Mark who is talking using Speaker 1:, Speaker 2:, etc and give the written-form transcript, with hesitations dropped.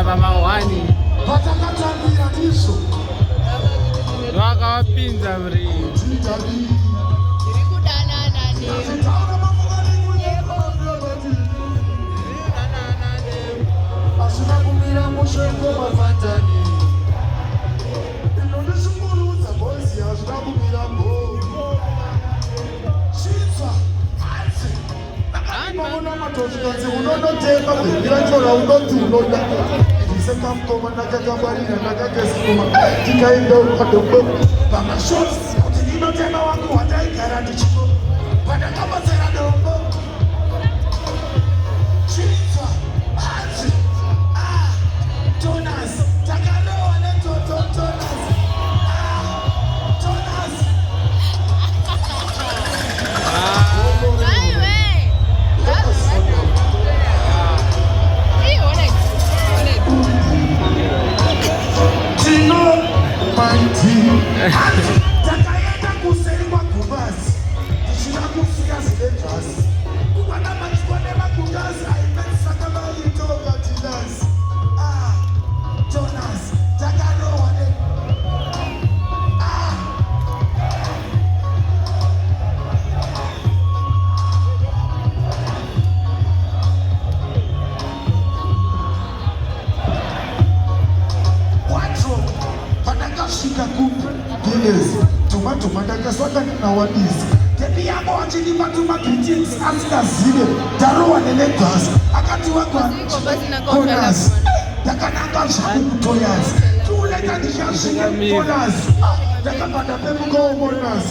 Speaker 1: vapinza vamahwani
Speaker 2: vatakatambira ndizvo
Speaker 1: vakavapinza muri
Speaker 2: asina kumira mushoko mafatani inondisungurudza bozi asina kumira mbo chitsva asi akaona matozvikanzi unonoteka kuhira chora unoti unoda ndisekamukoma ndakakangwarira ndakagezikoma tikaenda ukadombo pamashosi kuti ndinotema wangu wataigara ndichiko pandakabatsera dombo chitsva asi Jonas, takanoa netoto Jonas. Jonas. Tino mighty. Takaenda kuseri kwa kubazi. Tichina kufika zilejasi. Kubana machikwa nema kugazi. Aimetsaka malitoga tinasi. Jonas, takanoa ne. Wardrobe, pandakasvika kuGuinness, tuma ndakasangana nawadisi. Tepi yako wachinipa tumagreetings asikazive, tarowa nelegasi, akatiwa kwa Jonas. Takananga zvakutoyazi. Tuleta ndishasvike Jonas. Takapanda pemuko Jonas.